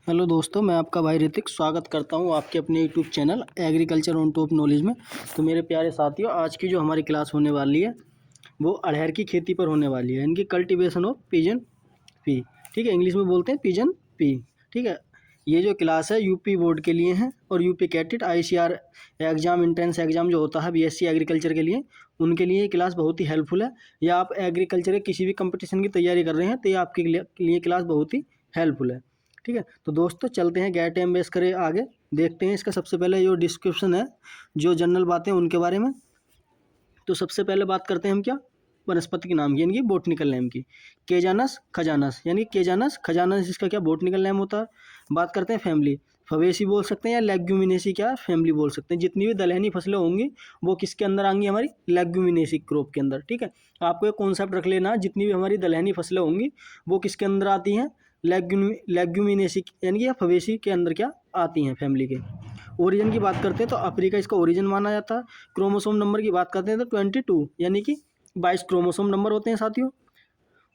Hello दोस्तों, मैं आपका भाई ऋतिक स्वागत करता हूं आपके अपने YouTube channel agriculture on top knowledge में। तो मेरे प्यारे साथियों, आज की जो हमारी क्लास होने वाली है वो अरहर की खेती पर होने वाली है, इनकी कल्टीवेशन ऑफ पिजन पी। ठीक है, इंग्लिश में बोलते हैं पिजन पी। ठीक है, ये जो क्लास है यूपी बोर्ड के लिए है और UP CATET ICR exam entrance exam जो होता है BSc एग्रीकल्चर के लिए, उनके लिए ये क्लास बहुत ही हेल्पफुल है। या आप एग्रीकल्चर के किसी भी कंपटीशन की तैयारी कर रहे हैं तो ये आपके लिए क्लास बहुत ही हेल्पफुल है। ठीक है, तो दोस्तों चलते हैं, गैर टाइम वेस्ट करें, आगे देखते हैं इसका। सबसे पहले जो डिस्क्रिप्शन है, जो जनरल बातें उनके बारे में। तो सबसे पहले बात करते हैं हम क्या, वनस्पति के नाम की, यानी कि बोटनिकल नेम की। केजानस खजानस, यानी केजानस खजानस इसका क्या बोटनिकल नेम होता है। बात करते हैं फैमिली, फवेसी बोल सकते हैं या लेग्यूमिनेसी क्या फैमिली बोल सकते हैं। जितनी भी दलहनी फसलें होंगी वो किसके अंदर आएंगी, हमारी लेग्यूमिनेसी क्रॉप के अंदर। ठीक है, आपको ये कॉन्सेप्ट रख लेना, जितनी भी हमारी दलहनी फसलें होंगी वो किसके अंदर आती हैं, लेग्यूमिनेसी यानी कि फवेसी के अंदर क्या आती हैं, फैमिली के। ओरिजिन की बात करते हैं तो अफ्रीका इसका ओरिजिन माना जाता है। क्रोमोसोम नंबर की बात करते हैं तो 22 यानी कि 22 क्रोमोसोम नंबर होते हैं साथियों।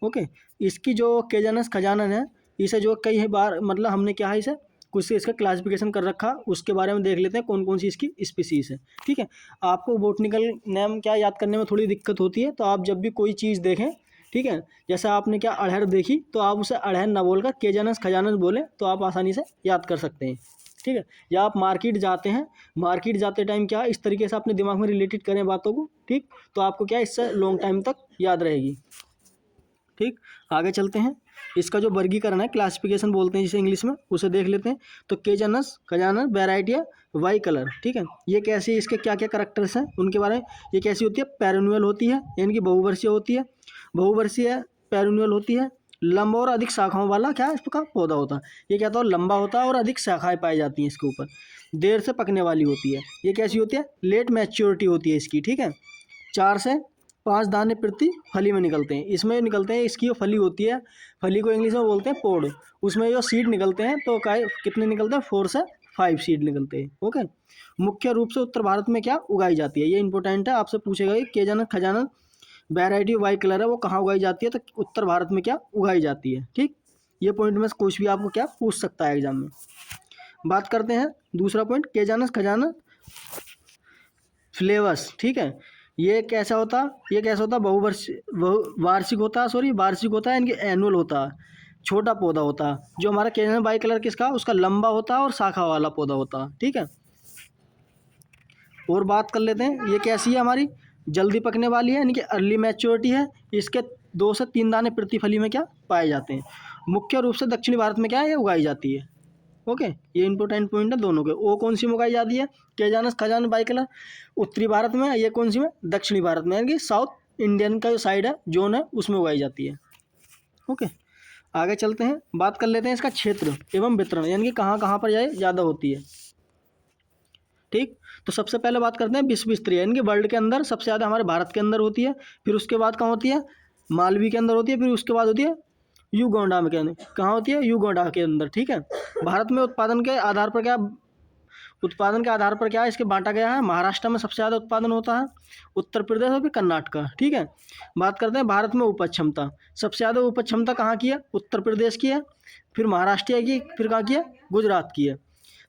ओके, इसकी जो केजानस खजानन है, इसे जो कई बार मतलब हमने क्या है, इसे कुछ से इसका क्लासिफिकेशन कर रखा, उसके बारे में देख लेते हैं कौन कौन सी इसकी स्पीसीज है। ठीक है, आपको बोटनिकल नेम क्या याद करने में थोड़ी दिक्कत होती है, तो आप जब भी कोई चीज़ देखें, ठीक है, जैसे आपने क्या अड़हर देखी तो आप उसे अड़हर ना बोलकर केजानस खजानस बोले तो आप आसानी से याद कर सकते हैं। ठीक है, या आप मार्केट जाते हैं, मार्केट जाते टाइम क्या इस तरीके से अपने दिमाग में रिलेटेड करें बातों को, ठीक, तो आपको क्या इससे लॉन्ग टाइम तक याद रहेगी। ठीक, आगे चलते हैं। इसका जो वर्गीकरण है, क्लासिफिकेशन बोलते हैं जिसे इंग्लिश में, उसे देख लेते हैं। तो केजानस खजानस वेराइटी है वाई कलर। ठीक है, ये कैसी, इसके क्या क्या करेक्टर्स हैं उनके बारे में। ये कैसी होती है, पेरिन्यूअल होती है, यानी कि बहुवर्षीय होती है, बहुवर्षीय पेरिन्यूअल होती है। लंबा और अधिक शाखाओं वाला क्या इसका पौधा होता है। ये क्या होता है, लंबा होता है और अधिक शाखाएं पाई जाती हैं इसके ऊपर। देर से पकने वाली होती है। ये कैसी होती है, लेट मैच्योरिटी होती है इसकी। ठीक है, 4 से 5 दाने प्रति फली में निकलते हैं। इसमें निकलते हैं, इसकी जो फली होती है, फली को इंग्लिश में बोलते हैं पोड, उसमें जो सीड निकलते हैं तो कितने निकलते हैं, 4 से 5 सीड निकलते हैं। ओके, मुख्य रूप से उत्तर भारत में क्या उगाई जाती है, ये इंपॉर्टेंट है, आपसे पूछेगा कि केजानस खजानस वेराइटी वाई कलर है वो कहाँ उगाई जाती है, तो उत्तर भारत में क्या उगाई जाती है। ठीक, ये पॉइंट में कुछ भी आपको क्या पूछ सकता है एग्जाम में। बात करते हैं दूसरा पॉइंट, केजानस खजानस फ्लेवर्स। ठीक है, ये कैसा होता, ये कैसा होता, वार्षिक होता है, वार्षिक होता है, यानी कि एनुअल होता है, छोटा पौधा होता है। जो हमारा केजानस बाई कलर किसका, उसका लंबा होता है और शाखा वाला पौधा होता है। ठीक है, और बात कर लेते हैं, ये कैसी है, हमारी जल्दी पकने वाली है, यानी कि अर्ली मैच्योरिटी है। इसके 2 से 3 दाने प्रति फली में क्या पाए जाते हैं। मुख्य रूप से दक्षिणी भारत में क्या है, ये उगाई जाती है। ओके, ये इंपॉर्टेंट पॉइंट है दोनों के। वो कौन सी में उगाई जाती है, केजानस खजानस बाई कलर, उत्तरी भारत में। ये कौन सी में, दक्षिणी भारत में, यानी कि साउथ इंडियन का जो साइड है, जोन है, उसमें उगाई जाती है। ओके, आगे चलते हैं, बात कर लेते हैं इसका क्षेत्र एवं वितरण, यानी कि कहाँ कहाँ पर यह ज़्यादा होती है। ठीक, तो सबसे पहले बात करते हैं विश्व स्तरीय, यानी कि वर्ल्ड के अंदर सबसे ज़्यादा हमारे भारत के अंदर होती है। फिर उसके बाद कहाँ होती है, मालवी के अंदर होती है। फिर उसके बाद होती है युगांडा में, के अंदर कहाँ होती है, युगांडा के अंदर। ठीक है, भारत में उत्पादन के आधार पर क्या, उत्पादन के आधार पर क्या है इसके बांटा गया है। महाराष्ट्र में सबसे ज़्यादा उत्पादन होता है, उत्तर प्रदेश और फिर कर्नाटका। ठीक है, बात करते हैं भारत में उपज क्षमता, सबसे ज़्यादा उपज क्षमता कहाँ की है, उत्तर प्रदेश की है, फिर महाराष्ट्र की, फिर कहाँ की है, गुजरात की है।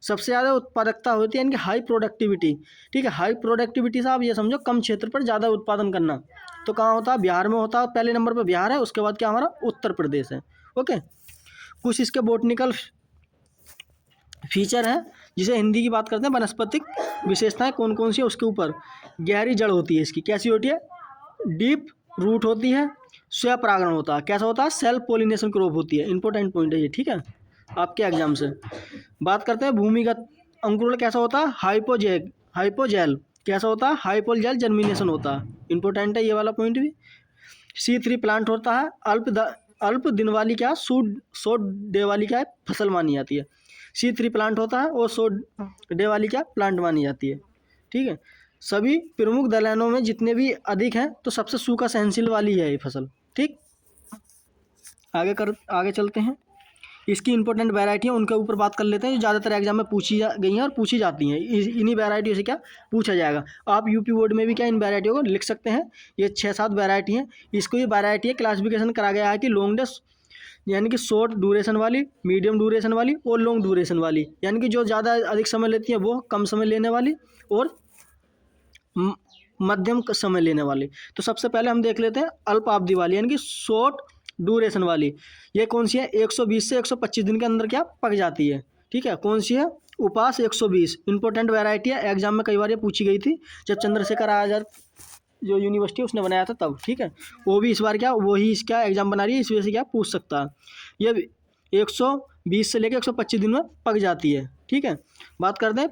सबसे ज़्यादा उत्पादकता होती है, यानी कि हाई प्रोडक्टिविटी। ठीक है, हाई प्रोडक्टिविटी से आप ये समझो कम क्षेत्र पर ज़्यादा उत्पादन करना, तो कहाँ होता है, बिहार में होता है। पहले नंबर पर बिहार है, उसके बाद क्या हमारा उत्तर प्रदेश है। ओके, कुछ इसके बोटनिकल फीचर है, जिसे हिंदी की बात करते हैं, वनस्पतिक विशेषताएं कौन कौन सी है उसके ऊपर। गहरी जड़ होती है इसकी, कैसी होती है, डीप रूट होती है। स्वपरागण होता है, कैसा होता है, सेल्फ पोलिनेशन क्रॉप होती है। इंपॉर्टेंट पॉइंट है ये। ठीक है, आपके एग्जाम से बात करते हैं भूमिगत अंकुरण कैसा होता है, हाइपोजेल कैसा होता है, हाइपोजेल जर्मिनेशन होता है। इंपॉर्टेंट है ये वाला पॉइंट भी। C3 प्लांट होता है, अल्प दिन वाली क्या, शॉर्ट डे वाली क्या फसल मानी जाती है। C3 प्लांट होता है और शॉर्ट डे वाली क्या प्लांट मानी जाती है। ठीक है, सभी प्रमुख दलहनों में जितने भी अधिक हैं तो सबसे सूखा सहनशील वाली है ये फसल। ठीक, आगे चलते हैं, इसकी इंपॉर्टेंट वैरायटी है उनके ऊपर बात कर लेते हैं, जो ज़्यादातर एग्जाम में पूछी गई हैं और पूछी जाती हैं। इन्हीं वैरायटियों से क्या पूछा जाएगा। आप यूपी बोर्ड में भी क्या इन वैरायटियों को लिख सकते हैं। ये 6-7 वैरायटी हैं। इसको ये वैरायटी है क्लासिफिकेशन करा गया है कि लॉन्ग डे यानी कि शॉर्ट ड्यूरेशन वाली, मीडियम ड्यूरेशन वाली और लॉन्ग ड्यूरेशन वाली, यानी कि जो ज़्यादा अधिक समय लेती है वो कम समय लेने वाली और मध्यम समय लेने वाली। तो सबसे पहले हम देख लेते हैं अल्पावधि वाली, यानी कि शॉर्ट ड्यूरेशन वाली। ये कौन सी है? 120 से 125 दिन के अंदर क्या पक जाती है। ठीक है, कौन सी है? उपास 120। इंपॉर्टेंट वैरायटी है, एग्जाम में कई बार ये पूछी गई थी जब चंद्रशेखर आजाद जो यूनिवर्सिटी उसने बनाया था तब। ठीक है, वो भी इस बार क्या वही इसका एग्जाम बना रही है, इस वजह से क्या पूछ सकता है। ये 120 से लेकर 125 दिन में पक जाती है। ठीक है, बात करते हैं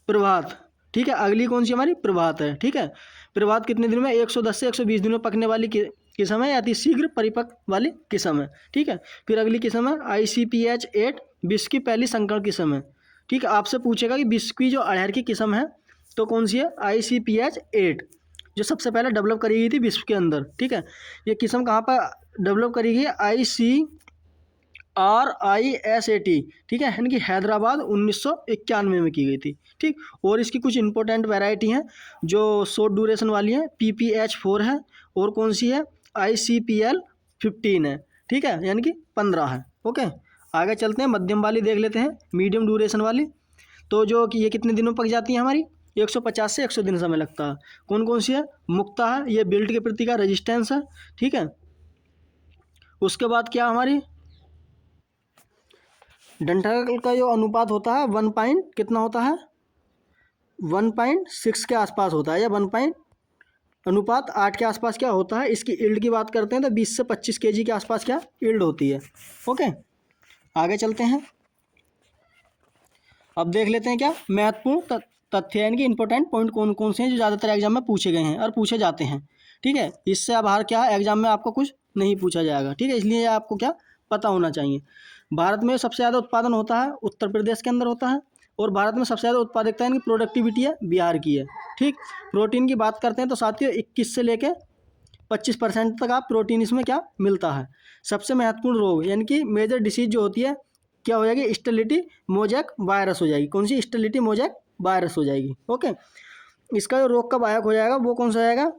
प्रभात। ठीक है, अगली कौन सी हमारी? प्रभात है। ठीक है, प्रभात कितने दिन में? 110 से 120 दिन में पकने वाली किस्म है, अति शीघ्र परिपक्व वाली किस्म है। ठीक है, फिर अगली किस्म है ICPH 8, विश्व की पहली संकरण किस्म है। ठीक है, आपसे पूछेगा कि विश्व की जो अड़हर की किस्म है तो कौन सी है? ICPH 8, जो सबसे पहले डेवलप करी गई थी विश्व के अंदर। ठीक है, ये किस्म कहाँ पर डेवलप करी गई? ICRISAT। ठीक है, यानी कि हैदराबाद 1991 में की गई थी। ठीक, और इसकी कुछ इंपॉर्टेंट वैरायटी हैं जो शॉर्ट ड्यूरेशन वाली हैं। PPH 4 है और कौन सी है? ICPL 15 है। ठीक है, यानी कि 15 है। ओके, आगे चलते हैं, मध्यम वाली देख लेते हैं, मीडियम ड्यूरेशन वाली। तो जो कि ये कितने दिनों में पक जाती है हमारी? 150 से 100 दिन समय लगता है। कौन कौन सी है? मुक्ता है, ये बिल्ट के प्रति का रेजिस्टेंस है। ठीक है, उसके बाद क्या हमारी डंठल का जो अनुपात होता है 1 पॉइंट कितना होता है? 1.6 के आसपास होता है, या 1 अनुपात 8 के आसपास क्या होता है। इसकी इल्ड की बात करते हैं तो 20 से 25 kg के आसपास क्या इल्ड होती है। ओके, आगे चलते हैं, अब देख लेते हैं क्या महत्वपूर्ण तथ्य, यानी कि इंपॉर्टेंट पॉइंट कौन कौन से हैं जो ज़्यादातर एग्जाम में पूछे गए हैं और पूछे जाते हैं। ठीक है, इससे अब बाहर क्या है, एग्जाम में आपको कुछ नहीं पूछा जाएगा। ठीक है, इसलिए आपको क्या पता होना चाहिए। भारत में सबसे ज़्यादा उत्पादन होता है उत्तर प्रदेश के अंदर होता है, और भारत में सबसे ज़्यादा उत्पादकता यानी कि प्रोडक्टिविटी है बिहार की है। ठीक, प्रोटीन की बात करते हैं तो साथियों 21 से लेकर 25% तक आप प्रोटीन इसमें क्या मिलता है। सबसे महत्वपूर्ण रोग यानी कि मेजर डिसीज जो होती है क्या हो जाएगी? स्टेरिलिटी मोजैक वायरस हो जाएगी। कौन सी? स्टेरिलिटी मोजैक वायरस हो जाएगी। ओके, इसका जो रोग का वाहक हो जाएगा वो कौन सा जाएगा?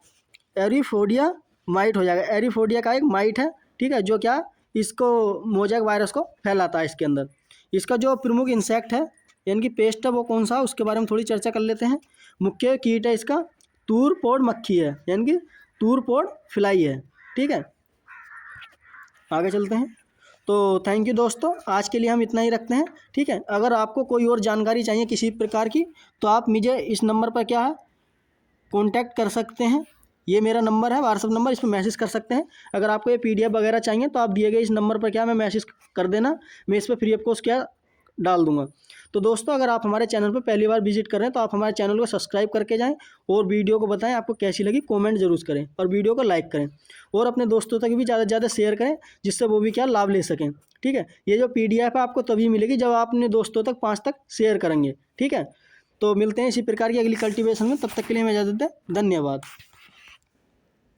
एरिफोडिया माइट हो जाएगा। एरिफोडिया का एक माइट है। ठीक है, जो क्या इसको मोजैक वायरस को फैलाता है इसके अंदर। इसका जो प्रमुख इंसेक्ट है यानी कि पेस्ट है वो कौन सा, उसके बारे में थोड़ी चर्चा कर लेते हैं। मुख्य कीट है इसका तूर पोड़ मक्खी है, यानी कि तूर पोड़ फ्लाई है। ठीक है, आगे चलते हैं। तो थैंक यू दोस्तों, आज के लिए हम इतना ही रखते हैं। ठीक है, अगर आपको कोई और जानकारी चाहिए किसी प्रकार की तो आप मुझे इस नंबर पर क्या है कॉन्टैक्ट कर सकते हैं। ये मेरा नंबर है, व्हाट्सअप नंबर, इस पर मैसेज कर सकते हैं। अगर आपको ये PDF वगैरह चाहिए तो आप दिए गए इस नंबर पर क्या मैं मैसेज कर देना, मैं इस पर फ्री ऑफ कॉस्ट क्या डाल दूंगा। तो दोस्तों, अगर आप हमारे चैनल पर पहली बार विजिट कर रहे हैं तो आप हमारे चैनल को सब्सक्राइब करके जाएं और वीडियो को बताएं आपको कैसी लगी, कमेंट जरूर करें और वीडियो को लाइक करें और अपने दोस्तों तक भी ज़्यादा से ज़्यादा शेयर करें जिससे वो भी क्या लाभ ले सकें। ठीक है, ये जो PDF है आपको तभी मिलेगी जब आप अपने दोस्तों तक 5 तक शेयर करेंगे। ठीक है, तो मिलते हैं इसी प्रकार की अगली कल्टीवेशन में, तब तक के लिए मैं इजाज़त दें, धन्यवाद।